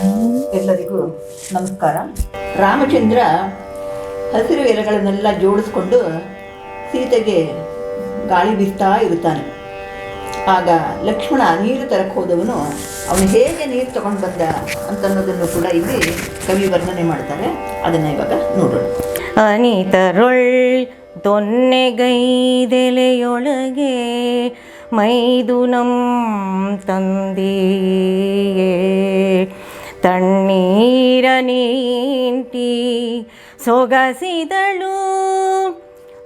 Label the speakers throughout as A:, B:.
A: ಎಲ್ಲರಿಗೂ ನಮಸ್ಕಾರ. ರಾಮಚಂದ್ರ ಹಸಿರು ಎಲೆಗಳನ್ನೆಲ್ಲ ಜೋಡಿಸ್ಕೊಂಡು ಸೀತೆಗೆ ಗಾಳಿ ಬೀಸ್ತಾ ಇರುತ್ತಾನೆ. ಆಗ ಲಕ್ಷ್ಮಣ ನೀರು ತರಕ್ಕೆ ಹೋದವನು ಅವನು ಹೇಗೆ ನೀರು ತಗೊಂಡು ಬಂದ ಅಂತನ್ನೋದನ್ನು ಕೂಡ ಇಲ್ಲಿ ಕವಿ ವರ್ಣನೆ ಮಾಡ್ತಾರೆ. ಅದನ್ನು ಇವಾಗ ನೋಡೋಣ.
B: ಅನಿತರೊಳ್ ತೊನ್ನೆಗೈದೆಲೆಯೊಳಗೆ ಮೈದುನಂ ತಂದೆಯೇ ತಣ್ಣೀರ ನೀಂಟಿ ಸೊಗಸಿದಳು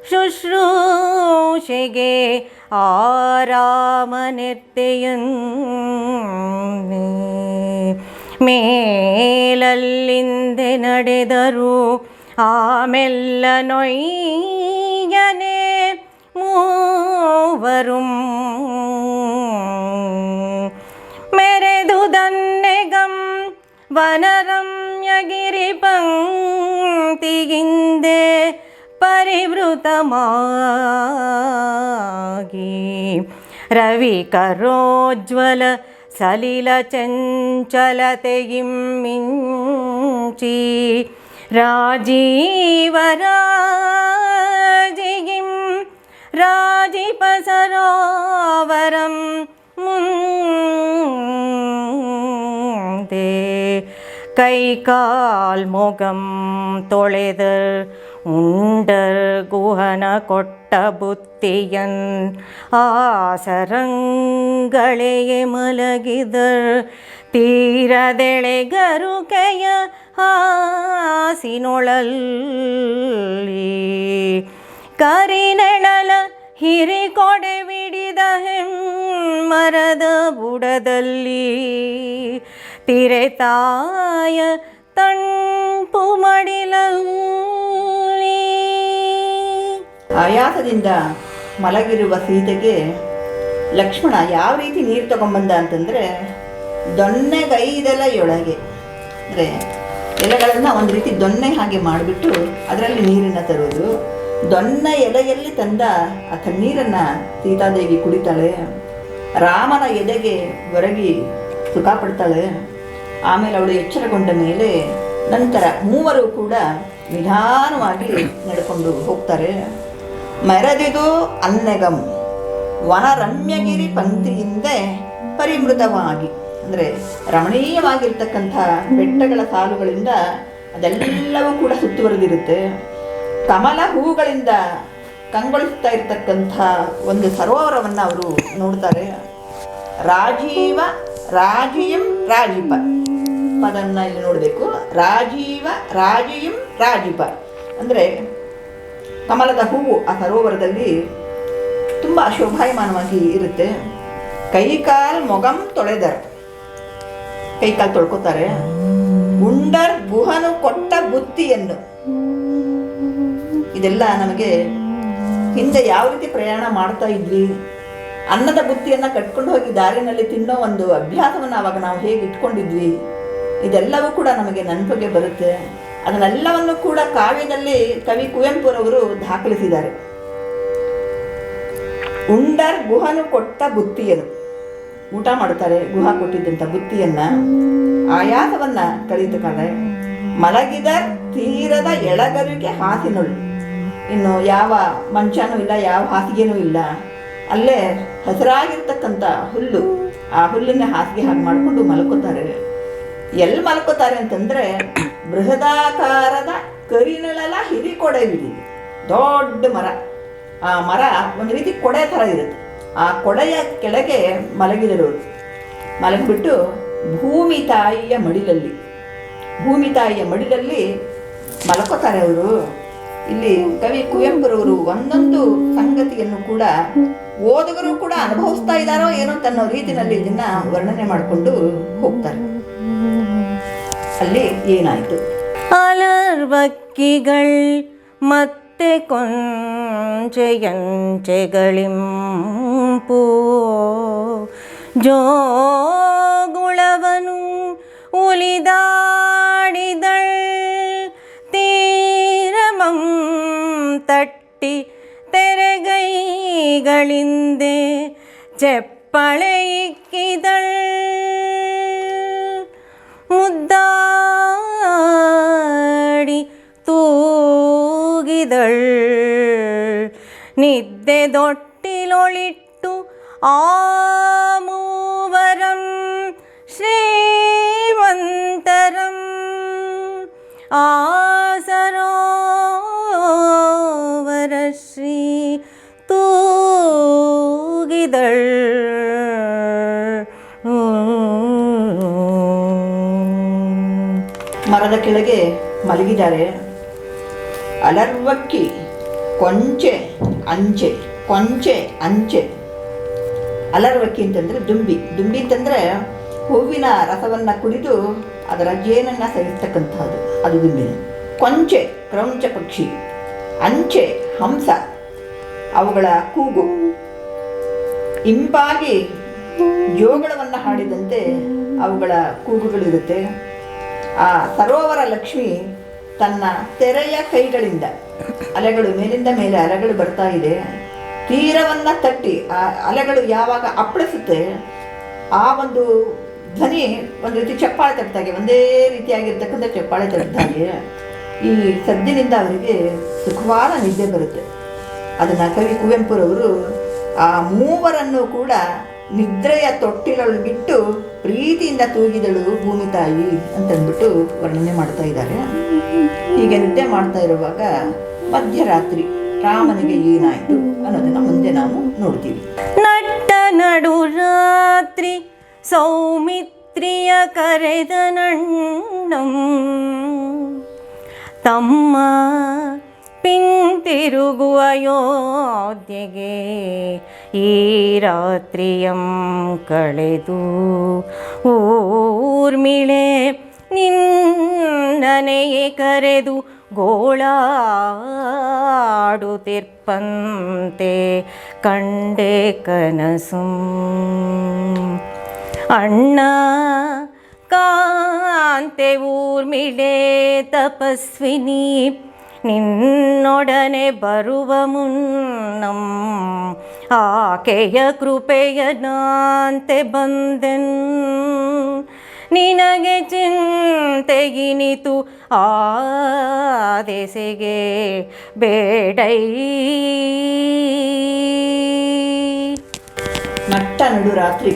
B: ಶುಶ್ರೂಷೆಗೆ ಆರಾಮನೆತ್ತೆಯನ್ನೇ ಮೇಲಲ್ಲಿಂದೆ ನಡೆದರು ಆಮೆಲ್ಲ ನೊಯ್ಯನೆ ಮೂವರುಂ ಮೆರೆದುದನ್ನೆಗಂ ವನರಮ್ಯಗಿರಿ ಪಂಕ್ತಿಗಿಂದೆ ಪರಿವೃತಮಾಗಿ ರವಿಕರೋಜ್ವಲ ಸಲಿಲ ಚಂಚಲತೆಯಿಂ ಮಿಂಚಿ ರಾಜೀವರಾಜಿಗಿಂ ರಾಜಿಪಸರೋವರಂ ಮುಂದೆ ಕೈಕಾಲ್ ಮೊಗಂ ತೊಳೆದರ್ ಉಂಡರ್ ಗುಹನ ಕೊಟ್ಟ ಬುತ್ತಿಯನ್ ಆಸರಂಗಳೆಯೆ ಮಲಗಿದರ್ ತೀರದೆಳೆಗರುಕೆಯ ಹಾಸಿನೊಳಲ್ಲಿ ಕರಿನೆಳಲ ಹಿರಿಕೊಡೆ ಬಿಡಿದ ಹೆಮ್ಮರದ ಬುಡದಲ್ಲಿ ತಿರೆತಾಯ ತಂಪು ಮಡಿಲಲ್ಲಿ.
A: ಆಯಾಸದಿಂದ ಮಲಗಿರುವ ಸೀತೆಗೆ ಲಕ್ಷ್ಮಣ ಯಾವ ರೀತಿ ನೀರು ತಗೊಂಬಂದ ಅಂತಂದರೆ ದೊನ್ನೆಗೈದೆಲೆಯೊಳಗೆ, ಅಂದರೆ ಎಲೆಗಳನ್ನು ಒಂದು ರೀತಿ ದೊನ್ನೆ ಹಾಗೆ ಮಾಡಿಬಿಟ್ಟು ಅದರಲ್ಲಿ ನೀರನ್ನು ತರೋದು. ದೊನ್ನೆ ಎಲೆಯಲ್ಲಿ ತಂದ ಆ ತಣ್ಣೀರನ್ನು ಸೀತಾದೇವಿ ಕುಡಿತಾಳೆ. ರಾಮನ ಎದೆಗೆ ಒರಗಿ ಸುಖ ಪಡ್ತಾಳೆ. ಆಮೇಲೆ ಅವಳು ಎಚ್ಚರಗೊಂಡ ಮೇಲೆ ನಂತರ ಮೂವರು ಕೂಡ ನಿಧಾನವಾಗಿ ನಡ್ಕೊಂಡು ಹೋಗ್ತಾರೆ. ಮೆರೆದಿದು ಅನ್ನೆಗಂ ವನರಮ್ಯಗಿರಿ ಪಂಕ್ತಿಯಿಂದ ಪರಿಮೃತವಾಗಿ, ಅಂದರೆ ರಮಣೀಯವಾಗಿರ್ತಕ್ಕಂಥ ಬೆಟ್ಟಗಳ ಸಾಲುಗಳಿಂದ ಅದೆಲ್ಲವೂ ಕೂಡ ಸುತ್ತುವರೆದಿರುತ್ತೆ. ಕಮಲ ಹೂಗಳಿಂದ ಕಂಗೊಳಿಸ್ತಾ ಇರ್ತಕ್ಕಂಥ ಒಂದು ಸರೋವರವನ್ನು ಅವರು ನೋಡ್ತಾರೆ. ರಾಜೀವ ರಾಜಿಯಂ ರಾಜಿಪ ಪದನ್ನು ಇಲ್ಲಿ ನೋಡಬೇಕು. ರಾಜೀವ ರಾಜಿಯಂ ರಾಜಿಪ ಅಂದರೆ ಕಮಲದ ಹೂವು ಆ ಸರೋವರದಲ್ಲಿ ತುಂಬ ಶೋಭಾಯಮಾನವಾಗಿ ಇರುತ್ತೆ. ಕೈಕಾಲ್ ಮೊಗಂ ತೊಳೆದರ್, ಕೈಕಾಲು ತೊಳ್ಕೊತಾರೆ. ಉಂಡರ್ ಗುಹನು ಕೊಟ್ಟ ಬುತ್ತಿಯನ್ನು, ಇದೆಲ್ಲ ನಮಗೆ ಹಿಂದೆ ಯಾವ ರೀತಿ ಪ್ರಯಾಣ ಮಾಡ್ತಾ ಇದ್ವಿ, ಅನ್ನದ ಬುತ್ತಿಯನ್ನು ಕಟ್ಕೊಂಡು ಹೋಗಿ ದಾರಿನಲ್ಲಿ ತಿನ್ನೋ ಒಂದು ಅಭ್ಯಾಸವನ್ನು ಆವಾಗ ನಾವು ಹೇಗೆ ಇಟ್ಕೊಂಡಿದ್ವಿ, ಇದೆಲ್ಲವೂ ಕೂಡ ನಮಗೆ ನೆನಪಿಗೆ ಬರುತ್ತೆ. ಅದನ್ನೆಲ್ಲವನ್ನು ಕೂಡ ಕಾವ್ಯದಲ್ಲಿ ಕವಿ ಕುವೆಂಪುರವರು ದಾಖಲಿಸಿದ್ದಾರೆ. ಉಂಡರ್ ಗುಹನು ಕೊಟ್ಟ ಬುತ್ತಿಯನ್ನು, ಊಟ ಮಾಡುತ್ತಾರೆ ಗುಹ ಕೊಟ್ಟಿದ್ದಂಥ ಬುತ್ತಿಯನ್ನು, ಆಯಾಸವನ್ನು ಕಳೀತಾರೆ. ಮಲಗಿದ ತೀರದ ಎಳಗರಿಗೆ ಹಾಸಿನೊಳು, ಇನ್ನು ಯಾವ ಮಂಚನೂ ಇಲ್ಲ, ಯಾವ ಹಾಸಿಗೆನೂ ಇಲ್ಲ, ಅಲ್ಲೇ ಹಸಿರಾಗಿರ್ತಕ್ಕಂಥ ಹುಲ್ಲು, ಆ ಹುಲ್ಲಿನ ಹಾಸಿಗೆ ಹಾಗೆ ಮಾಡಿಕೊಂಡು ಮಲ್ಕೋತಾರೆ. ಎಲ್ಲಿ ಮಲ್ಕೋತಾರೆ ಅಂತಂದರೆ ಬೃಹದಾಕಾರದ ಕರಿನೆಳಲ ಹಿರಿಕೊಡೆ ಬಿಡಿ, ದೊಡ್ಡ ಮರ. ಆ ಮರ ಒಂದು ರೀತಿ ಕೊಡೆ ಥರ ಇರುತ್ತೆ. ಆ ಕೊಡೆಯ ಕೆಳಗೆ ಮಲಗಿದರು. ಮಲಗಿಬಿಟ್ಟು ಭೂಮಿ ತಾಯಿಯ ಮಡಿಲಲ್ಲಿ, ಭೂಮಿ ತಾಯಿಯ ಮಡಿಲಲ್ಲಿ ಮಲ್ಕೋತಾರೆ ಅವರು. ಇಲ್ಲಿ ಕವಿ ಕುವೆಂಪುರವರು ಒಂದೊಂದು ಸಂಗತಿಯನ್ನು ಕೂಡ ಓದುಗರು ಕೂಡ ಅನುಭವಿಸ್ತಾ ಇದ್ದಾರೋ ಏನೋ ತನ್ನೋ ರೀತಿಯಲ್ಲಿ ಇದನ್ನ ವರ್ಣನೆ ಮಾಡಿಕೊಂಡು ಹೋಗ್ತಾರೆ. ಅಲ್ಲಿ ಏನಾಯಿತು?
B: ಅಲರ್ವಕ್ಕಿಗಳ್ ಮತ್ತೆ ಕೊಂಚೆಯಂಚೆಗಳಿಂಪು ಜೋಗುಳವನು ಉಲಿದಾಡಿದಳ್ ತೀರಮಂ ತಟ್ಟಿ ತೆರೆಗೈಗಳಿಂದೆ ಚೆಪ್ಪಳೆ ಇಕ್ಕಿದಳ್ ಮುದ್ದ ನಿದ್ದೆದೊಟ್ಟಿಲೊಳಿಟ್ಟು ಆ ಮೂವರಂ ಶ್ರೀಮಂತರಂ ಆ ಸರೋವರ ಶ್ರೀ ತೂಗಿದಳ್.
A: ಮರದ ಕೆಳಗೆ ಮಲಗಿದ್ದಾರೆ. ಅಲರ್ವಕ್ಕಿ ಕೊಂಚೆ ಅಂಚೆ, ಕೊಂಚೆ ಅಂಚೆ. ಅಲರ್ವಕ್ಕಿ ಅಂತಂದರೆ ದುಂಬಿ. ದುಂಬಿ ಅಂತಂದರೆ ಹೂವಿನ ರಸವನ್ನು ಕುಡಿದು ಅದರ ಜೇನನ್ನು ಸವಿಸ್ತಕ್ಕಂಥದ್ದು, ಅದು ದುಂಬಿನ. ಕೊಂಚೆ ಕ್ರೌಂಚ ಪಕ್ಷಿ, ಅಂಚೆ ಹಂಸ, ಅವುಗಳ ಕೂಗು ಇಂಪಾಗಿ ಜೋಗಳವನ್ನು ಹಾಡಿದಂತೆ ಅವುಗಳ ಕೂಗುಗಳಿರುತ್ತೆ. ಆ ಸರೋವರ ಲಕ್ಷ್ಮಿ ತನ್ನ ತೆರೆಯ ಕೈಗಳಿಂದ, ಅಲೆಗಳು ಮೇಲಿಂದ ಮೇಲೆ ಅಲೆಗಳು ಬರ್ತಾ ಇದೆ, ತೀರವನ್ನು ತಟ್ಟಿ ಆ ಅಲೆಗಳು ಯಾವಾಗ ಅಪ್ಪಳಿಸುತ್ತೆ ಆ ಒಂದು ಧ್ವನಿ ಒಂದು ರೀತಿ ಚಪ್ಪಾಳೆ ತಟ್ಟಿದಾಗೆ, ಒಂದೇ ರೀತಿಯಾಗಿರ್ತಕ್ಕಂಥ ಚಪ್ಪಾಳೆ ತಟ್ಟಿದಾಗೆ ಈ ಸದ್ದಿನಿಂದ ಅವರಿಗೆ ಸುಖವಾದ ನಿದ್ದೆ ಬರುತ್ತೆ. ಅದನ್ನು ಕವಿ ಕುವೆಂಪುರವರು ಆ ಮೂವರನ್ನು ಕೂಡ ನಿದ್ರೆಯ ತೊಟ್ಟಿಲೊಳಗೆ ಬಿಟ್ಟು ಪ್ರೀತಿಯಿಂದ ತೂಗಿದಳು ಭೂಮಿ ತಾಯಿ ಅಂತಂದ್ಬಿಟ್ಟು ವರ್ಣನೆ ಮಾಡ್ತಾ ಇದ್ದಾರೆ. ಹೀಗೆ ನಿದ್ದೆ ಮಾಡ್ತಾ ಇರುವಾಗ ಮಧ್ಯರಾತ್ರಿ ರಾಮನಿಗೆ ಏನಾಯಿತು ಅನ್ನೋದನ್ನು ಮುಂದೆ ನಾವು ನೋಡ್ತೀವಿ.
B: ನಟ್ಟ ನಡು ರಾತ್ರಿ ಸೌಮಿತ್ರಿಯ ಕರೆದ ನಣ್ಣಂ ತಮ್ಮ ಪಿಂತಿರುಗು ಅಯೋಧ್ಯೆಗೆ ಈ ರಾತ್ರಿಯಂ ಕಳೆದು ಊರ್ಮಿಳೆ ನಿನ್ನನೆಯೇ ಕರೆದು ಗೋಳಾಡುತ್ತಿರ್ಪಂತೆ ಕಂಡೆ ಕನಸು. ಅಣ್ಣ ಕಾಂತೆ ಊರ್ಮಿಳೆ ತಪಸ್ವಿನಿ ನಿನ್ನೊಡನೆ ಬರುವ ಮುನ್ನಂ ಆಕೆಯ ಕೃಪೆಯನಾಂತೆ ಬಂದೆನ್. ನಿನಗೆ ಚಿಂತೆಗಿನಿತು ಆ ದೆಸೆಗೆ ಬೇಡೈ.
A: ನಟ್ಟ ನಡು ರಾತ್ರಿ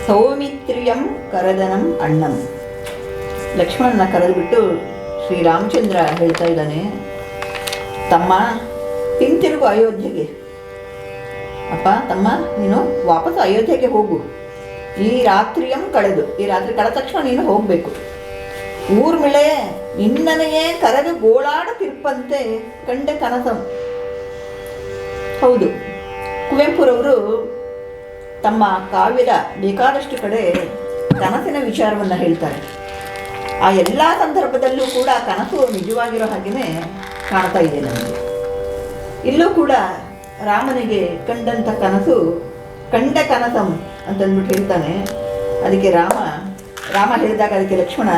A: ಸೌಮಿತ್ರಿಯಂ ಕರೆದನಂ ಅಣ್ಣಂ. ಲಕ್ಷ್ಮಣನ ಕರೆದುಬಿಟ್ಟು ಶ್ರೀರಾಮಚಂದ್ರ ಹೇಳ್ತಾ ಇದ್ದಾನೆ, ತಮ್ಮ ಹಿಂತಿರುಗು ಅಯೋಧ್ಯೆಗೆ. ಅಪ್ಪ ತಮ್ಮ ನೀನು ವಾಪಸ್ ಅಯೋಧ್ಯೆಗೆ ಹೋಗು. ಈ ರಾತ್ರಿಯಂ ಕಳೆದು, ಈ ರಾತ್ರಿ ಕಳೆದ ತಕ್ಷಣ ನೀನು ಹೋಗಬೇಕು. ಊರ್ಮಿಳೆ ನಿನ್ನನೆಯೇ ಕರೆದು ಗೋಳಾಡುತ್ತಿರ್ಪಂತೆ ಕಂಡೆ ಕನಸಂ. ಹೌದು, ಕುವೆಂಪುರವರು ತಮ್ಮ ಕಾವ್ಯದ ಬೇಕಾದಷ್ಟು ಕಡೆ ಕನಸಿನ ವಿಚಾರವನ್ನು ಹೇಳ್ತಾರೆ. ಆ ಎಲ್ಲ ಸಂದರ್ಭದಲ್ಲೂ ಕೂಡ ಕನಸು ನಿಜವಾಗಿರೋ ಹಾಗೆಯೇ ಕಾಣ್ತಾ ಇದೆ ನಮಗೆ. ಇಲ್ಲೂ ಕೂಡ ರಾಮನಿಗೆ ಕಂಡಂಥ ಕನಸು ಕಂಡ ಕನಸಂ ಅಂತಂದ್ಬಿಟ್ಟು ಹೇಳ್ತಾನೆ. ಅದಕ್ಕೆ ರಾಮ ಹೇಳಿದಾಗ ಅದಕ್ಕೆ ಲಕ್ಷ್ಮಣ,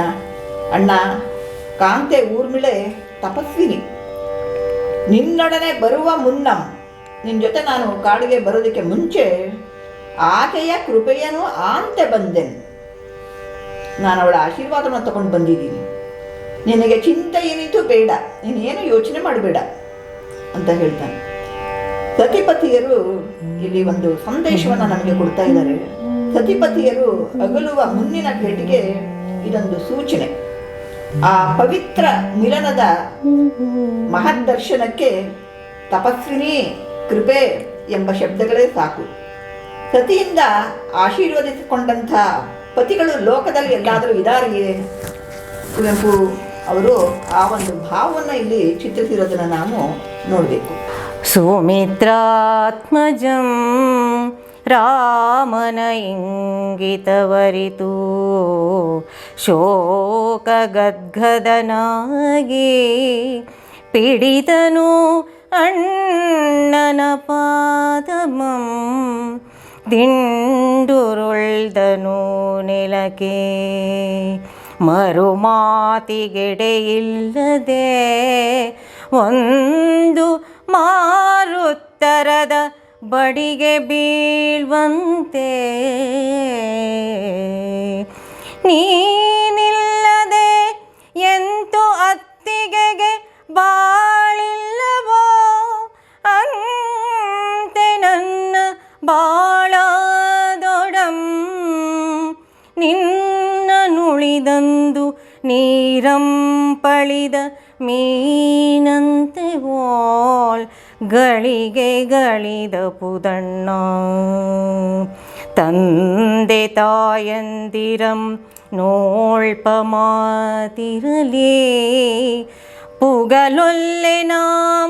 A: ಅಣ್ಣ ಕಾಂತೆ ಊರ್ಮಿಳೆ ತಪಸ್ವಿನಿ ನಿನ್ನೊಡನೆ ಬರುವ ಮುನ್ನಂ, ನಿನ್ನ ಜೊತೆ ನಾನು ಕಾಡಿಗೆ ಬರೋದಕ್ಕೆ ಮುಂಚೆ ಆಕೆಯ ಕೃಪೆಯನ್ನು ಆಂತೆ ಬಂದೆನು. ನಾನು ಅವಳ ಆಶೀರ್ವಾದವನ್ನು ತಗೊಂಡು ಬಂದಿದ್ದೀನಿ. ನಿನಗೆ ಚಿಂತೆ ಏನಿತು ಬೇಡ, ನೀನೇನು ಯೋಚನೆ ಮಾಡಬೇಡ ಅಂತ ಹೇಳ್ತಾನೆ. ಸತಿಪತಿಯರು ಇಲ್ಲಿ ಒಂದು ಸಂದೇಶವನ್ನು ನಮಗೆ ಕೊಡ್ತಾ ಇದ್ದಾರೆ. ಸತಿಪತಿಯರು ಅಗಲುವ ಮುಂದಿನ ಭೇಟಿಗೆ ಇದೊಂದು ಸೂಚನೆ. ಆ ಪವಿತ್ರ ಮಿಲನದ ಮಹತ್ ದರ್ಶನಕ್ಕೆ ತಪಸ್ವಿನಿ ಕೃಪೆ ಎಂಬ ಶಬ್ದಗಳೇ ಸಾಕು. ಸತಿಯಿಂದ ಆಶೀರ್ವದಿಸಿಕೊಂಡಂಥ ಪತಿಗಳು ಲೋಕದಲ್ಲಿ ಎಲ್ಲಾದರೂ ಇದಾರೆಯೇ? ಕುವೆಂಪು ಅವರು ಆ ಒಂದು ಭಾವವನ್ನು ಇಲ್ಲಿ ಚಿತ್ರಿಸಿರೋದನ್ನು ನಾವು ನೋಡಬೇಕು.
B: ಸುಮಿತ್ರಾತ್ಮಜಂ ರಾಮನ ಇಂಗಿತವರಿತು ಶೋಕಗದ್ಗದನಾಗಿ ಪಿಡಿತನು ಅಣ್ಣನ ಪಾದಮಂ ದಿಂಡುರುಳ್ದನು ನೆಲಕ್ಕೆ ಮರುಮಾತಿಗೆಡೆಯಿಲ್ಲದೆ ಒಂದು ಮಾರುತ್ತರದ ಬಡಿಗೆ ಬೀಳ್ವಂತೆ ನೀನಿಲ್ಲದೆ ಎಂತು ಅತ್ತಿಗೆಗೆ ಬಾಳಿಲ್ಲವೋ ಬಾಳದೊಡಂ ನಿನ್ನ ನುಳಿದಂದು ನೀರಂ ಪಳಿದ ಮೀನಂತೆ ವಾಳ್ ಗಳಿಗೆ ಗಳಿದ ಪುದಣ್ಣ ತಂದೆ ತಾಯಂದಿರಂ ನೋಳ್ಪ ಮಾತಿರಲೇ ಪುಗಲೊಲ್ಲೆ ನಾಂ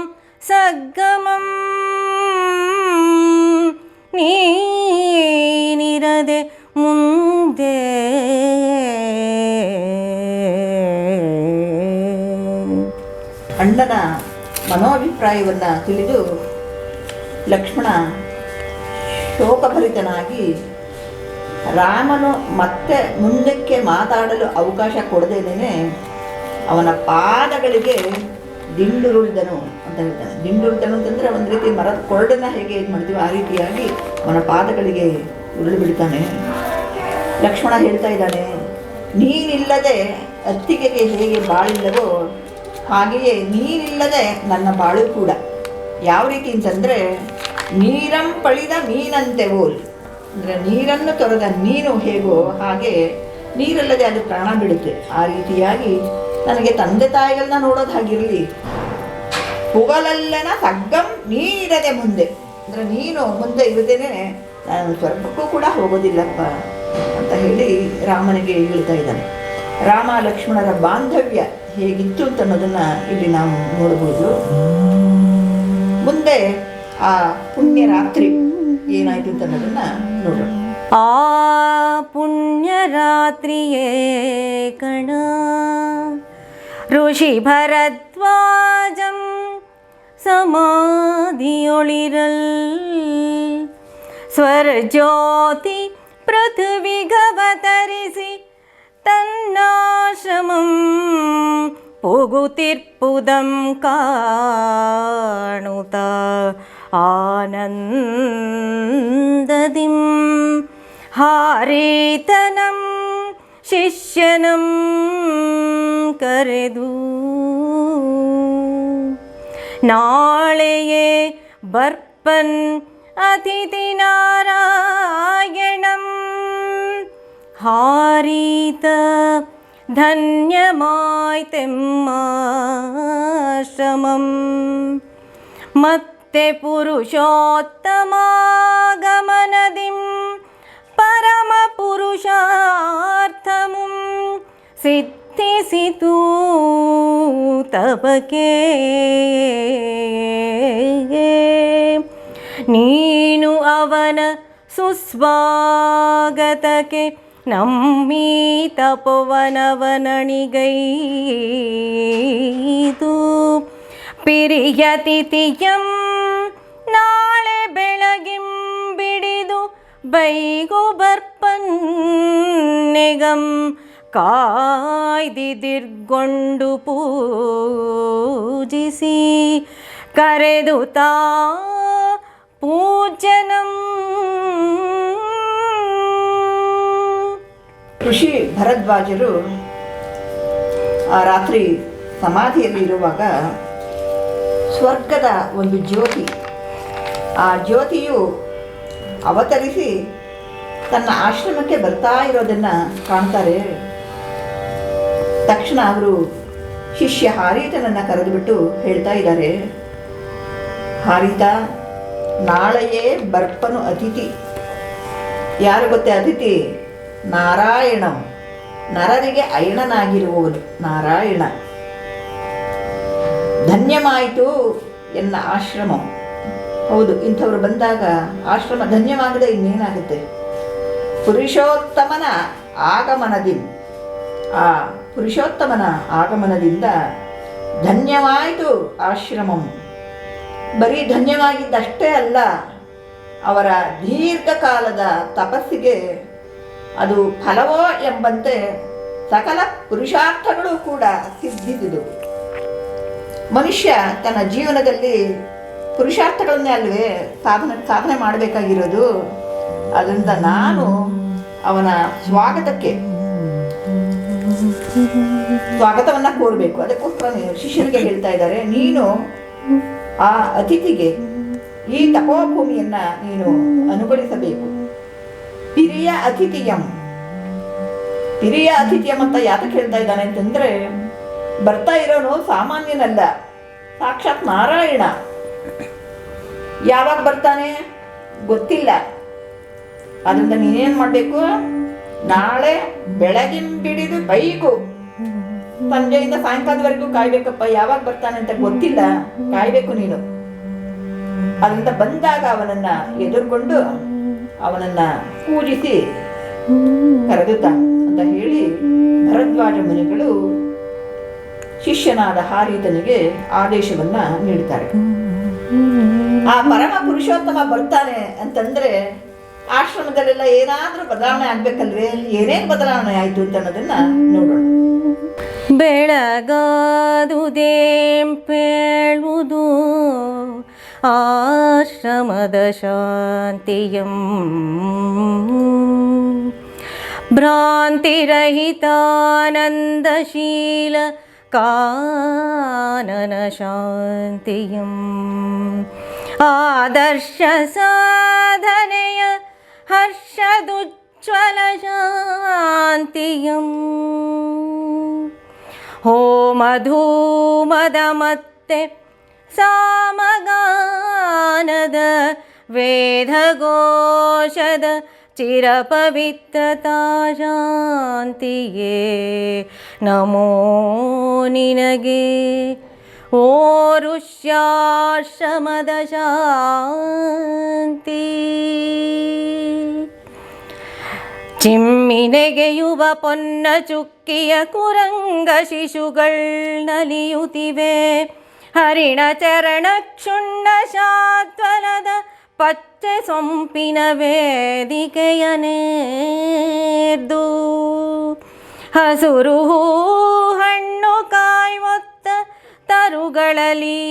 B: ಸಗ್ಗಮಂ ನೀನಿರದೆ ಮುಂದೆ
A: ಅಣ್ಣನ ಮನೋಭಿಪ್ರಾಯವನ್ನು ತಿಳಿದು ಲಕ್ಷ್ಮಣ ಶೋಕಭರಿತನಾಗಿ ರಾಮನು ಮತ್ತೆ ಮುಂದಕ್ಕೆ ಮಾತಾಡಲು ಅವಕಾಶ ಕೊಡದೇನೆ ಅವನ ಪಾದಗಳಿಗೆ ದಿಂಡುರುಳಿದನು ಅಂತ ಹೇಳ್ತಾನೆ. ದಿಂಡುರುಳಿದನು ಅಂತಂದರೆ ಒಂದು ರೀತಿ ಮರದ ಕೊರಡನ್ನ ಹೇಗೆ ಇದು ಮಾಡ್ತೀವಿ ಆ ರೀತಿಯಾಗಿ ಅವನ ಪಾದಗಳಿಗೆ ಉರುಳಿ ಬಿಡ್ತಾನೆ. ಲಕ್ಷ್ಮಣ ಹೇಳ್ತಾ ಇದ್ದಾನೆ, ನೀನಿಲ್ಲದೆ ಅತ್ತಿಗೆಗೆ ಹೇಗೆ ಬಾಳಿಲ್ಲವೋ ಹಾಗೆಯೇ ನೀನಿಲ್ಲದೆ ನನ್ನ ಬಾಳು ಕೂಡ. ಯಾವ ರೀತಿ ಅಂತಂದರೆ ನೀರಂ ಪಳಿದ ಮೀನಂತೆ ಓಲ್, ಅಂದರೆ ನೀರನ್ನು ತೊರೆದ ಮೀನು ಹೇಗೋ ಹಾಗೆ ನೀರಲ್ಲದೆ ಅದು ಪ್ರಾಣ ಬಿಡುತ್ತೆ. ಆ ರೀತಿಯಾಗಿ ನನಗೆ ತಂದೆ ತಾಯಿಗಳನ್ನ ನೋಡೋದು ಹಾಗಿರಲಿ, ಪುಗಲಲ್ಲನ ಸಗ್ಗಂ ನೀನಿರದೆ ಮುಂದೆ, ಅಂದರೆ ನೀನು ಮುಂದೆ ಇರದೇನೆ ನಾನು ಸ್ವರ್ಗಕ್ಕೂ ಕೂಡ ಹೋಗೋದಿಲ್ಲಪ್ಪ ಅಂತ ಹೇಳಿ ರಾಮನಿಗೆ ಹೇಳ್ತಾ ಇದ್ದಾನೆ. ರಾಮ ಲಕ್ಷ್ಮಣರ ಬಾಂಧವ್ಯ ಹೇಗಿತ್ತು ಅಂತ ಅನ್ನೋದನ್ನು ಇಲ್ಲಿ ನಾವು ನೋಡ್ಬೋದು. ಮುಂದೆ ಆ ಪುಣ್ಯ ರಾತ್ರಿ ಏನಾಯ್ತು ಅಂತ ಅನ್ನೋದನ್ನು ನೋಡೋಣ.
B: ಆ ಪುಣ್ಯ ರಾತ್ರಿಯೇ ಕಣ ಋಷಿ ಭರದ್ವಾಜಂ ಸಮಾಧಿಯೊಳಿರಲ್ ಸ್ವರಜ್ಯೋತಿ ಪೃಥ್ವಿಗವತರಿಸಿ ತನ್ನಾಶ್ರಮಂ ಪುಗುತಿರ್ಪುದಂ ಕಾಣುತ ಆನಂದದಿಂ ಹಾರೇತನಂ ಶಿಷ್ಯನಂ ಕರೆದು ನಾಳೆಯೇ ಬರ್ಪನ್ ಅತಿಥಿ ನಾರಾಯಣಂ ಹಾರೀತ ಧನ್ಯಮಾಯ್ತೆಮ್ಮಾಶ್ರಮಂ ಮತ್ತೆ ಪುರುಷೋತ್ತಮಾಗಮನದಿಂ ಪರಮ ಪುರುಷಾರ್ಥಮುಂ ಸಿದ್ಧಿಸಿತು ತಪಕೆ ನೀನು ಅವನ ಸುಸ್ವಾಗತಕ್ಕೆ ನಮ್ಮೀ ತಪವನವನಣಿಗೈದು ಪಿರಿಯತಿಥಿಯಂ ನಾಳೆ ಬೆಳಗಿಂ ಬಿಡಿದು ಬೈಗು ಬರ್ಪನ್ನೆಗಂ ಕಾಯ್ದಿದಿರ್ಗೊಂಡು ಪೂಜಿಸಿ ಕರೆದು ತಾ ಪೂಜನಂ.
A: ಋಷಿ ಭರದ್ವಾಜರು ಆ ರಾತ್ರಿ ಸಮಾಧಿಯಲ್ಲಿ ಇರುವಾಗ ಸ್ವರ್ಗದ ಒಂದು ಜ್ಯೋತಿ, ಆ ಜ್ಯೋತಿಯು ಅವತರಿಸಿ ತನ್ನ ಆಶ್ರಮಕ್ಕೆ ಬರ್ತಾ ಇರೋದನ್ನು ಕಾಣ್ತಾರೆ. ತಕ್ಷಣ ಅವರು ಶಿಷ್ಯ ಹಾರೀತನನ್ನು ಕರೆದುಬಿಟ್ಟು ಹೇಳ್ತಾ ಇದ್ದಾರೆ, ಹಾರೀತ, ನಾಳೆಯೇ ಬರ್ಪನು ಅತಿಥಿ. ಯಾರು ಗೊತ್ತೇ ಅತಿಥಿ? ನಾರಾಯಣಂ, ನರರಿಗೆ ಅಯಣನಾಗಿರುವವನು ನಾರಾಯಣ. ಧನ್ಯವಾಯಿತು ಎನ್ನ ಆಶ್ರಮ. ಹೌದು, ಇಂಥವ್ರು ಬಂದಾಗ ಆಶ್ರಮ ಧನ್ಯವಾಗದೆ ಇನ್ನೇನಾಗುತ್ತೆ? ಪುರುಷೋತ್ತಮನ ಆಗಮನದಿಂದ, ಆ ಪುರುಷೋತ್ತಮನ ಆಗಮನದಿಂದ ಧನ್ಯವಾಯಿತು ಆಶ್ರಮಂ. ಬರೀ ಧನ್ಯವಾಗಿದ್ದಷ್ಟೇ ಅಲ್ಲ, ಅವರ ದೀರ್ಘಕಾಲದ ತಪಸ್ಸಿಗೆ ಅದು ಫಲವೋ ಎಂಬಂತೆ ಸಕಲ ಪುರುಷಾರ್ಥಗಳು ಕೂಡ ಸಿದ್ಧಿಸಿದವು. ಮನುಷ್ಯ ತನ್ನ ಜೀವನದಲ್ಲಿ ಪುರುಷಾರ್ಥಗಳನ್ನೇ ಅಲ್ವೇ ಸಾಧನೆ ಮಾಡಬೇಕಾಗಿರೋದು. ಅದರಿಂದ ನಾನು ಅವನ ಸ್ವಾಗತವನ್ನು ಕೋರಬೇಕು. ಅದಕ್ಕೋಸ್ಕರ ಶಿಷ್ಯನಿಗೆ ಹೇಳ್ತಾ ಇದ್ದಾರೆ, ನೀನು ಆ ಅತಿಥಿಗೆ ಈ ತಪೋಭೂಮಿಯನ್ನು ನೀನು ಅನುಗೊಳಿಸಬೇಕು. ಪಿರಿಯ ಅತಿಥಿಯಂ ಅಂತ ಯಾತಕ್ಕೆ ಹೇಳ್ತಾ ಇದ್ದಾನೆ ಅಂತಂದರೆ, ಬರ್ತಾ ಇರೋನು ಸಾಮಾನ್ಯನಲ್ಲ, ಸಾಕ್ಷಾತ್ ನಾರಾಯಣ. ಯಾವಾಗ ಬರ್ತಾನೆ ಗೊತ್ತಿಲ್ಲ. ಅದರಿಂದ ನೀನೇನು ಮಾಡಬೇಕು, ನಾಳೆ ಬೆಳಗಿಂಬಿಡಿದು ಬೈಕು ಸಂಜೆಯಿಂದ ಸಾಯಂಕಾಲದವರೆಗೂ ಕಾಯ್ಬೇಕಪ್ಪ. ಯಾವಾಗ ಬರ್ತಾನೆ ಅಂತ ಗೊತ್ತಿಲ್ಲ, ಕಾಯ್ಬೇಕು ನೀನು. ಅದರಿಂದ ಬಂದಾಗ ಅವನನ್ನ ಎದುರುಗೊಂಡು ಅವನನ್ನ ಪೂಜಿಸಿ ಕರೆದುತ್ತ ಅಂತ ಹೇಳಿ ಭರದ್ವಾಜ ಮುನಿಗಳು ಶಿಷ್ಯನಾದ ಹಾರೀತನಿಗೆ ಆದೇಶವನ್ನ ನೀಡ್ತಾರೆ. ಆ ಪರಮ ಪುರುಷೋತ್ತಮ ಬರ್ತಾನೆ ಅಂತಂದ್ರೆ ಆಶ್ರಮದಲ್ಲೆಲ್ಲ ಏನಾದ್ರೂ ಬದಲಾವಣೆ ಆಗ್ಬೇಕಲ್ವೇ? ಏನೇನು ಬದಲಾವಣೆ ಆಯ್ತು ಅಂತ ಅನ್ನೋದನ್ನ ನೋಡೋಣ.
B: ಬೆಳಗಾದುದೇಂಪೇಳುವುದು ಆಶ್ರಮದ ಶಾಂತಿಯಂ, ಭ್ರಾಂತಿರಹಿತಾನಂದಶೀಲ ಕಾನನ ಶಾಂತಿಯಂ, ಆದರ್ಶ ಸಾಧನೆಯ ಹರ್ಷದುಜ್ವಲ ಶಾಂತಿಯಂ, ಹೋಮಧೂಮದ ಮತ್ತೆ ಸಾಮಗಾನದ ವೇದಘೋಷದ ಚಿರಪವಿತ್ರತಾ ಶಾಂತಿಯೇ ನಮೋ ನಿನಗೆ. ಓ ಋಷ್ಯಾಶ್ರಮದ ಶಾಂತಿ, ಚಿಮ್ಮಿನೆಗೆಯುವ ಪೊನ್ನ ಚುಕ್ಕಿಯ ಕುರಂಗ ಶಿಶುಗಳ್ ನಲಿಯುತ್ತಿವೆ, ಹರಿಣ ಚರಣ ಕ್ಷುಣ್ಣ ಶಾತ್ವಲದ ಪಚ್ಚೆ ಸೊಂಪಿನ ವೇದಿಕೆಯನೇರ್ದು, ಹಸುರು ಹಣ್ಣು ಕಾಯ್ವೊತ್ತ ತರುಗಳಲ್ಲಿ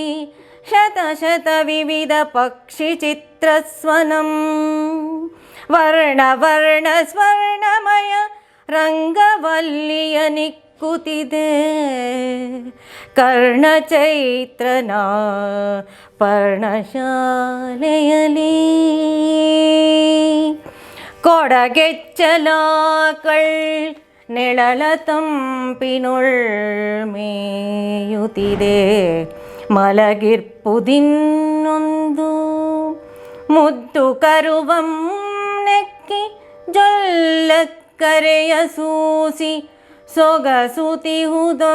B: ಶತ ವಿವಿಧ ಪಕ್ಷಿ ಚಿತ್ರಸ್ವನಂ, ವರ್ಣ ವರ್ಣ ಸ್ವರ್ಣಮಯ ರಂಗವಲ್ಲಿಯ ನಿಕ್ಕುತ್ತಿದೆ, ಕರ್ಣಚೈತ್ರನ ಪರ್ಣಶಾಲೆಯಲಿ ಕೊಡಗೆಚ್ಚಲಾಕಳ್ ನೆಳಲ ತಂಪಿನೊಳ್ ಮೇಯುತ್ತಿದೆ, ಮಲಗಿರ್ಪುದಿನ್ನೊಂದು ಮುದ್ದು ಕರುವಂ ನೆಕ್ಕಿ ಜೊಲ್ಲಕ್ಕರೆಯ ಸೂಸಿ ಸೊಗಸುತಿಹುದೊಂದು.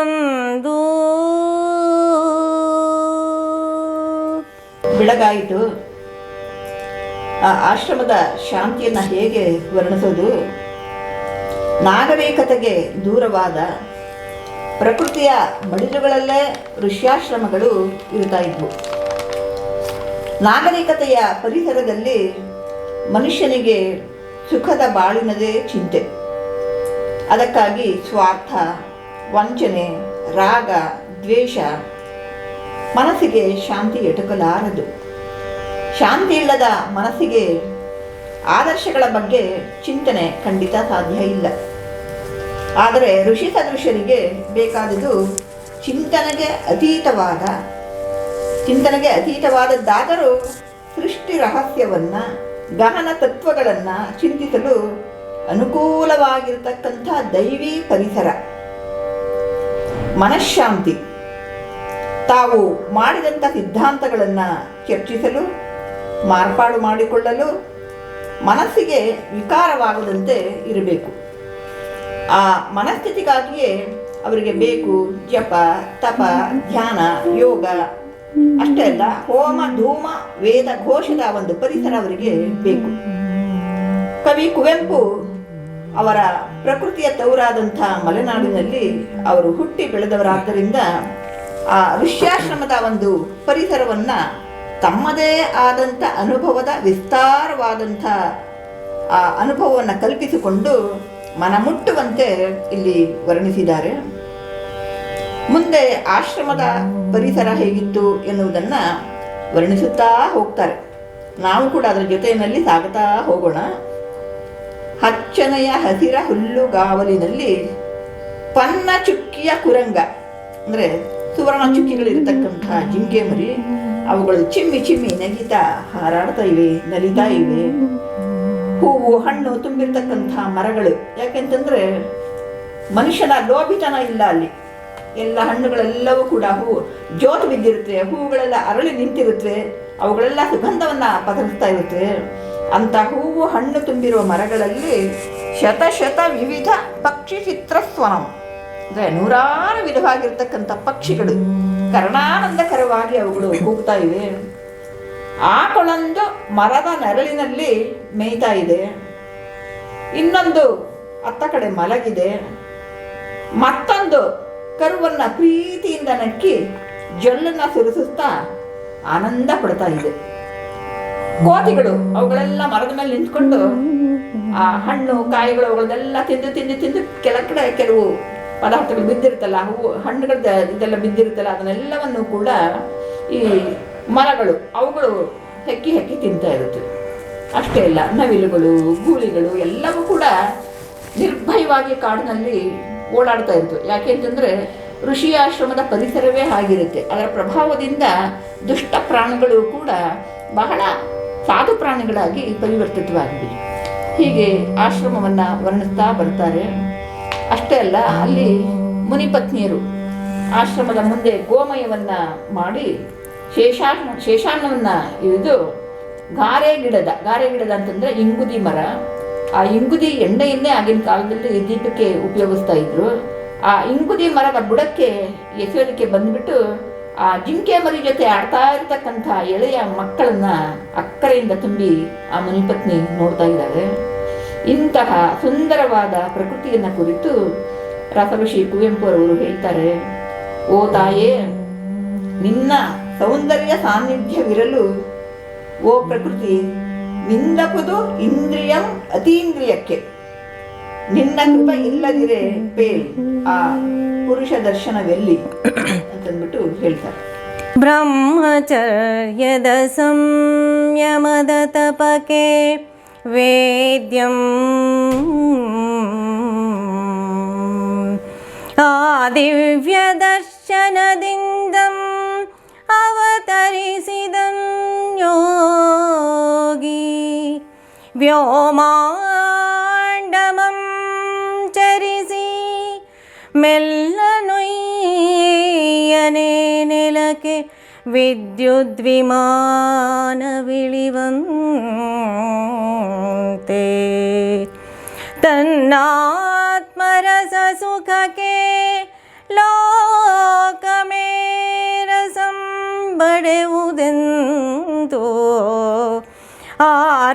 A: ಬೆಳಗಾಯಿತು. ಆ ಆಶ್ರಮದ ಶಾಂತಿಯನ್ನ ಹೇಗೆ ವರ್ಣಿಸೋದು? ನಾಗರಿಕತೆಗೆ ದೂರವಾದ ಪ್ರಕೃತಿಯ ಮಡಿಲುಗಳಲ್ಲೇ ಋಷ್ಯಾಶ್ರಮಗಳು ಇರ್ತಾ ಇದ್ವು. ನಾಗರಿಕತೆಯ ಪರಿಸರದಲ್ಲಿ ಮನುಷ್ಯನಿಗೆ ಸುಖದ ಬಾಳಿನದೇ ಚಿಂತೆ. ಅದಕ್ಕಾಗಿ ಸ್ವಾರ್ಥ, ವಂಚನೆ, ರಾಗ, ದ್ವೇಷ ಮನಸ್ಸಿಗೆ ಶಾಂತಿ ಎಟಕಲಾರದು. ಶಾಂತಿ ಇಲ್ಲದ ಮನಸ್ಸಿಗೆ ಆದರ್ಶಗಳ ಬಗ್ಗೆ ಚಿಂತನೆ ಖಂಡಿತ ಸಾಧ್ಯ ಇಲ್ಲ. ಆದರೆ ಋಷಿ ಸದೃಶರಿಗೆ ಬೇಕಾದುದು ಚಿಂತನೆಗೆ ಅತೀತವಾದದ್ದಾದರೂ ಸೃಷ್ಟಿ ರಹಸ್ಯವನ್ನು, ಗಹನ ತತ್ವಗಳನ್ನು ಚಿಂತಿಸಲು ಅನುಕೂಲವಾಗಿರತಕ್ಕಂಥ ದೈವಿ ಪರಿಸರ. ಮನಃಶಾಂತಿ, ತಾವು ಮಾಡಿದಂಥ ಸಿದ್ಧಾಂತಗಳನ್ನು ಚರ್ಚಿಸಲು, ಮಾರ್ಪಾಡು ಮಾಡಿಕೊಳ್ಳಲು, ಮನಸ್ಸಿಗೆ ವಿಕಾರವಾಗದಂತೆ ಇರಬೇಕು. ಆ ಮನಸ್ಥಿತಿಗಾಗಿಯೇ ಅವರಿಗೆ ಬೇಕು ಜಪ, ತಪ, ಧ್ಯಾನ, ಯೋಗ. ಅಷ್ಟೇ ಅಲ್ಲ, ಹೋಮ, ಧೂಮ, ವೇದ ಘೋಷದ ಒಂದು ಪರಿಸರ ಅವರಿಗೆ ಬೇಕು. ಕವಿ ಕುವೆಂಪು ಅವರ ಪ್ರಕೃತಿಯ ತವರಾದಂಥ ಮಲೆನಾಡಿನಲ್ಲಿ ಅವರು ಹುಟ್ಟಿ ಬೆಳೆದವರಾದ್ದರಿಂದ ಆ ಋಷ್ಯಾಶ್ರಮದ ಒಂದು ಪರಿಸರವನ್ನು ತಮ್ಮದೇ ಆದಂಥ ಅನುಭವದ ವಿಸ್ತಾರವಾದಂಥ ಆ ಅನುಭವವನ್ನು ಕಲ್ಪಿಸಿಕೊಂಡು ಮನಮುಟ್ಟುವಂತೆ ಇಲ್ಲಿ ವರ್ಣಿಸಿದ್ದಾರೆ. ಮುಂದೆ ಆಶ್ರಮದ ಪರಿಸರ ಹೇಗಿತ್ತು ಎನ್ನುವುದನ್ನು ವರ್ಣಿಸುತ್ತಾ ಹೋಗ್ತಾರೆ. ನಾವು ಕೂಡ ಅದರ ಜೊತೆಯಲ್ಲಿ ಸಾಗುತ್ತಾ ಹೋಗೋಣ. ಹಚ್ಚನೆಯ ಹಸಿರ ಹುಲ್ಲುಗಾವಲಿನಲ್ಲಿ ಪನ್ನ ಚುಕ್ಕಿಯ ಕುರಂಗ, ಅಂದರೆ ಸುವರ್ಣ ಚುಕ್ಕಿಗಳಿರತಕ್ಕಂಥ ಜಿಂಕೆ ಮರಿ ಅವುಗಳು ಚಿಮ್ಮಿ ಚಿಮ್ಮಿ ನಗಿತಾ ಹಾರಾಡ್ತಾ ಇವೆ, ನಲಿತಾ ಇವೆ. ಹೂವು ಹಣ್ಣು ತುಂಬಿರ್ತಕ್ಕಂಥ ಮರಗಳು. ಯಾಕೆಂತಂದ್ರೆ ಮನುಷ್ಯನ ಲೋಭಿತನ ಇಲ್ಲ ಅಲ್ಲಿ. ಎಲ್ಲ ಹಣ್ಣುಗಳೆಲ್ಲವೂ ಕೂಡ ಜೋತು ಬಿದ್ದಿರುತ್ತವೆ, ಹೂವುಗಳೆಲ್ಲ ಅರಳಿ ನಿಂತಿರುತ್ತವೆ, ಅವುಗಳೆಲ್ಲ ಸುಗಂಧವನ್ನು ಪಸರಿಸ್ತಾ ಇರುತ್ತವೆ. ಅಂಥ ಹೂವು ಹಣ್ಣು ತುಂಬಿರುವ ಮರಗಳಲ್ಲಿ ಶತ ವಿವಿಧ ಪಕ್ಷಿ ಚಿತ್ರಸ್ವನಂ, ಅಂದರೆ ನೂರಾರು ವಿಧವಾಗಿರ್ತಕ್ಕಂಥ ಪಕ್ಷಿಗಳು ಕರ್ಣಾನಂದಕರವಾಗಿ ಅವುಗಳು ಕೂಗ್ತಾ ಇವೆ. ಆಕಳೊಂದು ಮರದ ನೆರಳಿನಲ್ಲಿ ಮೇಯ್ತಾ ಇದೆ, ಇನ್ನೊಂದು ಅತ್ತ ಕಡೆ ಮಲಗಿದೆ, ಮತ್ತೊಂದು ಕರುವನ್ನು ಪ್ರೀತಿಯಿಂದ ನಕ್ಕಿ ಜೊಲ್ಲನ್ನು ಸುರಿಸುತ್ತಾ ಆನಂದ ಪಡ್ತಾ ಇದೆ. ಕೋತಿಗಳು ಅವುಗಳೆಲ್ಲ ಮರದ ಮೇಲೆ ನಿಂತ್ಕೊಂಡು ಆ ಹಣ್ಣು ಕಾಯಿಗಳು ಅವುಗಳನ್ನೆಲ್ಲ ತಿಂದು ತಿಂದು ತಿಂದು ಕೆಳಗಡೆ ಕೆಲವು ಪದಾರ್ಥಗಳು ಬಿದ್ದಿರುತ್ತಲ್ಲ, ಹೂವು ಹಣ್ಣುಗಳ ಇದೆಲ್ಲ ಬಿದ್ದಿರುತ್ತಲ್ಲ, ಅದನ್ನೆಲ್ಲವನ್ನು ಕೂಡ ಈ ಮರಗಳು ಅವುಗಳು ಹೆಕ್ಕಿ ಹೆಕ್ಕಿ ತಿಂತಾ ಇರುತ್ತೆ. ಅಷ್ಟೇ ಅಲ್ಲ, ನವಿಲುಗಳು ಗೂಳಿಗಳು ಎಲ್ಲವೂ ಕೂಡ ನಿರ್ಭಯವಾಗಿ ಕಾಡಿನಲ್ಲಿ ಓಡಾಡ್ತಾ ಇರ್ತವೆ. ಯಾಕೆ ಅಂತಂದರೆ ಋಷಿಯಾಶ್ರಮದ ಪರಿಸರವೇ ಆಗಿರುತ್ತೆ. ಅದರ ಪ್ರಭಾವದಿಂದ ದುಷ್ಟ ಪ್ರಾಣಿಗಳು ಕೂಡ ಬಹಳ ಸಾಧು ಪ್ರಾಣಿಗಳಾಗಿ ಪರಿವರ್ತಿತವಾಗಿವೆ. ಹೀಗೆ ಆಶ್ರಮವನ್ನು ವರ್ಣಿಸ್ತಾ ಬರ್ತಾರೆ. ಅಷ್ಟೇ ಅಲ್ಲ, ಅಲ್ಲಿ ಮುನಿಪತ್ನಿಯರು ಆಶ್ರಮದ ಮುಂದೆ ಗೋಮಯವನ್ನು ಮಾಡಿ ಶೇಷಾನ್ನವನ್ನು ಇಳಿದು ಗಾರೆ ಗಿಡದ ಅಂತಂದರೆ ಇಂಗುದಿ ಮರ, ಆ ಇಂಗುದಿ ಎಣ್ಣೆಯನ್ನೇ ಆಗಿನ ಕಾಲದಲ್ಲಿ ದೀಪಕ್ಕೆ ಉಪಯೋಗಿಸ್ತಾ ಇದ್ರು. ಆ ಇಂಗುದಿ ಮರದ ಬುಡಕ್ಕೆ ಎಸೆಯೋದಕ್ಕೆ ಬಂದುಬಿಟ್ಟು ಆ ಜಿಂಕೆ ಮರಿ ಜೊತೆ ಆಡ್ತಾ ಇರ್ತಕ್ಕಂಥ ಎಳೆಯ ಮಕ್ಕಳನ್ನ ಅಕ್ಕರೆಯಿಂದ ತುಂಬಿ ಆ ಮುನಿಪತ್ನಿ ನೋಡ್ತಾ ಇದ್ದಾರೆ. ಇಂತಹ ಸುಂದರವಾದ ಪ್ರಕೃತಿಯನ್ನು ಕುರಿತು ರಸಋಷಿ ಕುವೆಂಪು ಅವರು ಹೇಳ್ತಾರೆ, ಓ ತಾಯೇ, ನಿನ್ನ ಸೌಂದರ್ಯ ಸಾನ್ನಿಧ್ಯವಿರಲು ಓ ಪ್ರಕೃತಿ ನಿಂದಪುದು ಇಂದ್ರಿಯಂ ಅತೀಂದ್ರಿಯಕ್ಕೆ, ನಿನ್ನ ಕೃಪೆ ಇಲ್ಲದಿರೆ ಪೇಲ್ ಆ ಪುರುಷ ದರ್ಶನವೆಲ್ಲಿ ಅಂತಂದ್ಬಿಟ್ಟು ಹೇಳ್ತಾರೆ.
B: ಬ್ರಹ್ಮಚರ್ಯದ ಸಂಯಮದ ತಪಕೆ ವೇದ್ಯಂ ಆ ದಿವ್ಯ ದರ್ಶನದಿಂದಂ ಅವತರಿಸಿದಂ ಯೋಗಿ ವ್ಯೋಮಾಂಡಮಂ ಚರಿಸಿ ಮೆಲ್ಲನೊಯ್ಯನೆ ನೆಲಕ್ಕೆ ವಿದ್ಯುದ್ವಿಮಾನವಿಳಿವಂತೆ ತನ್ನಾತ್ಮರಸ ಸುಖಕ್ಕೆ ಲೋಕಮೇರಸಂ ಬಡೆವುದೆಂದು ಆ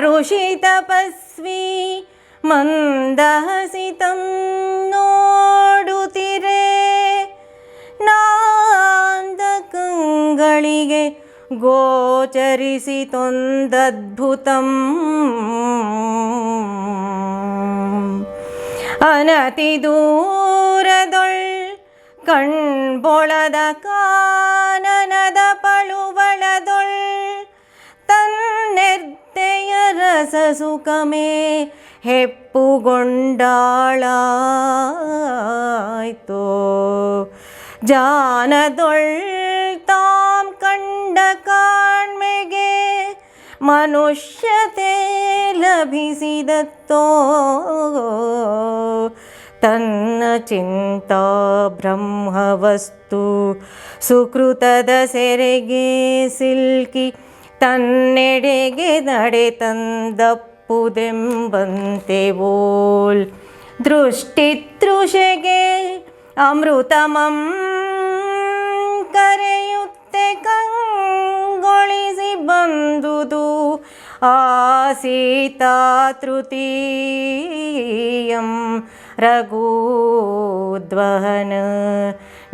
B: ಋಷಿ ತಪಸ್ವಿ ಮಂದಹಸಿತಂ ನೋಡುತ್ತಿರೆ ನಾಂದಕಂಗಳಿಗೆ ಗೋಚರಿಸಿತೊಂದದ್ಭುತಂ ಅನತಿ ದೂರದೊಳ್ ಕಣ್ಬೊಳದ ಕಾನನದ ಪಳುವಳದೊಳ್ ತನ್ನೆರ್ತೆಯ ರಸ ಸುಖಮೇ ಹೆಪ್ಪುಗೊಂಡಾಳಾಯ್ತೋ ಜಾನದೊಳ್ ತಾಂ ಕಂಡ ಕಾಣ್ಮೆಗೆ ಮನುಷ್ಯತೆ ಲಭಿಸಿದತ್ತೋ ತನ್ನ ಚಿಂತಾ ಬ್ರಹ್ಮವಸ್ತು ಸುಕೃತದ ಸೆರೆಗೆ ಸಿಲ್ಕಿ ತನ್ನೆಡೆಗೆ ನಡೆ ತಂದಪ್ಪುದೆಂಬಂತೆ ಓಲ್ ದೃಷ್ಟಿತೃಷೆಗೆ ಅಮೃತಮಂ ಕರೆಯುತ್ತೆ ಕಂಗೊಳಿಸಿ ಬಂದುದು ಆ ಸೀತಾ ತೃತೀಯಂ ರಘೂದ್ವಹನ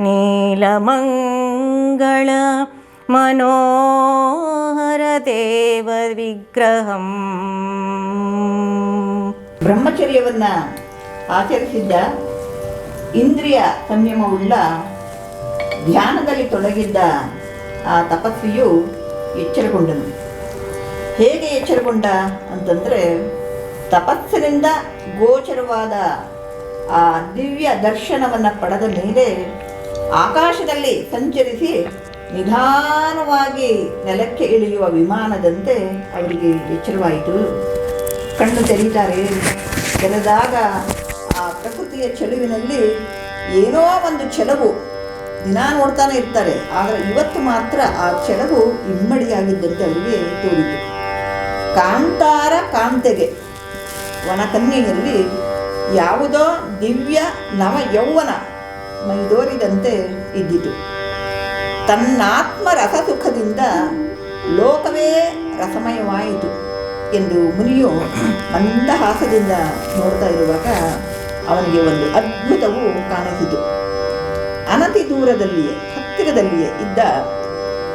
B: ನೀಲಮಂಗಳ ಮನೋಹರ ದೇವ ವಿಗ್ರಹಂ.
A: ಬ್ರಹ್ಮಚರ್ಯವನ್ನ ಆಚರಿಸಿದ್ದ ಇಂದ್ರಿಯ ಸಂಯಮವುಳ್ಳ ಧ್ಯಾನದಲ್ಲಿ ತೊಡಗಿದ್ದ ಆ ತಪಸ್ವಿಯು ಎಚ್ಚರಗೊಂಡನು. ಹೇಗೆ ಎಚ್ಚರಗೊಂಡ ಅಂತಂದರೆ, ತಪಸ್ಸಿನಿಂದ ಗೋಚರವಾದ ಆ ದಿವ್ಯ ದರ್ಶನವನ್ನು ಪಡೆದ ಮೇಲೆ ಆಕಾಶದಲ್ಲಿ ಸಂಚರಿಸಿ ನಿಧಾನವಾಗಿ ನೆಲಕ್ಕೆ ಇಳಿಯುವ ವಿಮಾನದಂತೆ ಅವರಿಗೆ ಎಚ್ಚರವಾಯಿತು. ಕಣ್ಣು ತೆರೀತಾರೆ. ತೆರೆದಾಗ ಆ ಪ್ರಕೃತಿಯ ಚೆಲುವಿನಲ್ಲಿ ಏನೋ ಒಂದು ಚೆಲುವು ದಿನ ನೋಡ್ತಾನೆ ಇರ್ತಾರೆ. ಆದರೆ ಇವತ್ತು ಮಾತ್ರ ಆ ಚೆಲುವು ಇಮ್ಮಡಿಯಾಗಿದ್ದಂತೆ ಅವರಿಗೆ ತೋರಿತು. ಕಾಂತಾರ ಕಾಂತೆಗೆ ವನಕನ್ಯೆಯಲ್ಲಿ ಯಾವುದೋ ದಿವ್ಯ ನವ ಯೌವನ ಮೈದೋರಿದಂತೆ ಇದ್ದಿತು. ತನ್ನಾತ್ಮ ರಸಸುಖದಿಂದ ಲೋಕವೇ ರಸಮಯವಾಯಿತು ಎಂದು ಮುನಿಯು ಮಂದಹಾಸದಿಂದ ನೋಡ್ತಾ ಇರುವಾಗ ಅವನಿಗೆ ಒಂದು ಅದ್ಭುತವು ಕಾಣಿಸಿತು. ಅನತಿ ದೂರದಲ್ಲಿಯೇ ಹತ್ತಿರದಲ್ಲಿಯೇ ಇದ್ದ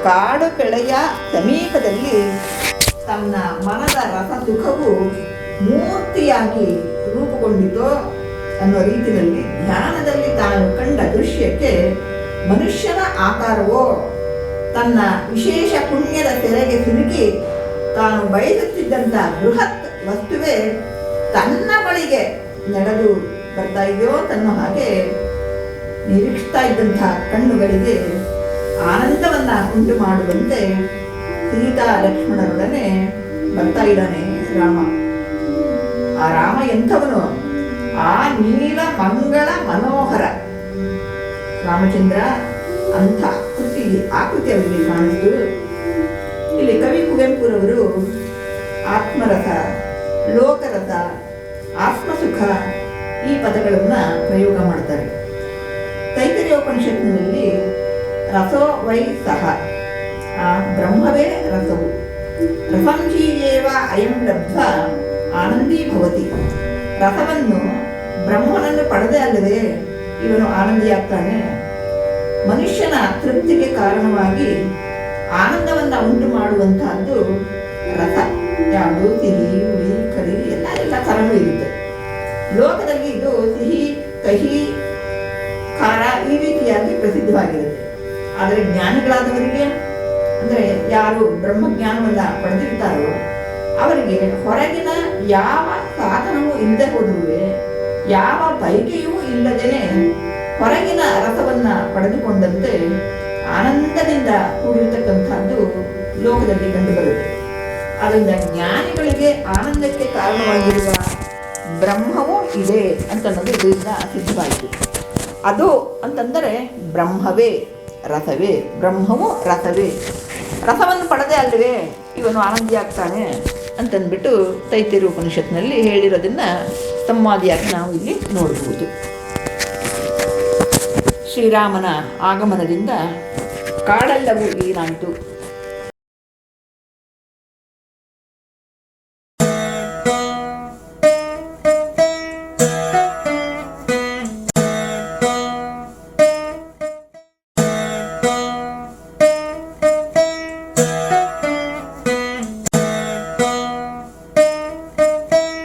A: ಕಾಡು ಕೆಳೆಯ ಸಮೀಪದಲ್ಲಿ ತನ್ನ ಮನದ ರಸಸುಖವು ಮೂರ್ತಿಯಾಗಿ ರೂಪುಗೊಂಡಿತೋ ಅನ್ನೋ ರೀತಿಯಲ್ಲಿ ಧ್ಯಾನದಲ್ಲಿ ತಾನು ಕಂಡ ದೃಶ್ಯಕ್ಕೆ ಮನುಷ್ಯನ ಆಕಾರವೋ ತನ್ನ ವಿಶೇಷ ಪುಣ್ಯದ ತೆರೆಗೆ ಸಿಲುಕಿ ತಾನು ಬಯಸುತ್ತಿದ್ದಂಥ ಬೃಹತ್ ವಸ್ತುವೇ ತನ್ನ ಬಳಿಗೆ ನಡೆದು ಬರ್ತಾ ಇದೆಯೋ ತನ್ನೋ ಹಾಗೆ ನಿರೀಕ್ಷಿಸ್ತಾ ಇದ್ದಂಥ ಕಣ್ಣುಗಳಿಗೆ ಆನಂದವನ್ನು ಉಂಟು ಮಾಡುವಂತೆ ಸೀತಾ ಲಕ್ಷ್ಮಣರೊಡನೆ ಬರ್ತಾ ಇದ್ದಾನೆ ರಾಮ. ಆ ರಾಮ ಎಂಥವನು? ಆ ನೀಲ ಮಂಗಳ ಮನೋಹರ ರಾಮಚಂದ್ರ ಅಂಥ ಆಕೃತಿ ಅವರಿಗೆ ಕಾಣಿಸ್ತು. ಇಲ್ಲಿ ಕವಿ ಕುವೆಂಪುರವರು ಆತ್ಮರಸ, ಲೋಕರಸ, ಆತ್ಮಸುಖ ಈ ಪದಗಳನ್ನು ಪ್ರಯೋಗ ಮಾಡ್ತಾರೆ. ತೈತರೀಯೋಪನಿಷತ್ತಿನಲ್ಲಿ ರಸೋ ವೈ ಸಹ, ಆ ಬ್ರಹ್ಮವೇ ರಸವು. ರಸಂ ಹೀಯೇವ ಅಯಂ ಲಬ್ಧ ಆನಂದೀ ಭವತಿ. ರಸವನ್ನು ಬ್ರಹ್ಮನನ್ನು ಪಡೆದೇ ಅಲ್ಲವೇ ಇವನು ಆನಂದಿಯಾಗ್ತಾನೆ. ಮನುಷ್ಯನ ತೃಪ್ತಿಗೆ ಕಾರಣವಾಗಿ ಆನಂದವನ್ನು ಉಂಟು ಮಾಡುವಂತಹದ್ದು ರಸ. ಯಾವುದು? ಸಿಹಿ, ಹುಳಿ, ಕರಿ ಎಲ್ಲ ಥರನೂ ಇರುತ್ತೆ. ಲೋಕದಲ್ಲಿ ಇದು ಸಿಹಿ, ಕಹಿ, ಖಾರ ಈ ರೀತಿಯಾಗಿ ಪ್ರಸಿದ್ಧವಾಗಿರುತ್ತೆ. ಆದರೆ ಜ್ಞಾನಿಗಳಾದವರಿಗೆ, ಅಂದರೆ ಯಾರು ಬ್ರಹ್ಮಜ್ಞಾನವನ್ನು ಪಡೆದಿರ್ತಾರೋ ಅವರಿಗೆ ಹೊರಗಿನ ಯಾವ ಸಾಧನವೂ ಇಲ್ಲದೆ ಹೋದರೂ, ಯಾವ ಬೈಕೆಯೂ ಇಲ್ಲದೇನೆ ಹೊರಗಿನ ರಸವನ್ನು ಪಡೆದುಕೊಂಡಂತೆ ಆನಂದದಿಂದ ಕೂಡಿರ್ತಕ್ಕಂಥದ್ದು ಲೋಕದಲ್ಲಿ ಕಂಡುಬರುತ್ತೆ. ಆದ್ದರಿಂದ ಜ್ಞಾನಿಗಳಿಗೆ ಆನಂದಕ್ಕೆ ಕಾರಣವಾಗಿರುವ ಬ್ರಹ್ಮವೂ ಇದೆ ಅಂತನ್ನೋದು ಇದರಿಂದ ಸಿದ್ಧವಾಯಿತು. ಅದು ಅಂತಂದರೆ ಬ್ರಹ್ಮವೇ ರಸವೇ, ಬ್ರಹ್ಮವು ರಸವೇ. ರಸವನ್ನು ಪಡೆದೇ ಅಲ್ಲವೇ ಇವನು ಆನಂದಿಯಾಗ್ತಾನೆ ಅಂತಂದ್ಬಿಟ್ಟು ತೈತರೀಯ ಉಪನಿಷತ್ನಲ್ಲಿ ಹೇಳಿರೋದನ್ನು ಸಂವಾದಿಯಾಗಿ ನಾವು ಇಲ್ಲಿ ನೋಡಬಹುದು. ಶ್ರೀರಾಮನ ಆಗಮನದಿಂದ ಕಾಡೆಲ್ಲವೂ ಏನಾಯಿತು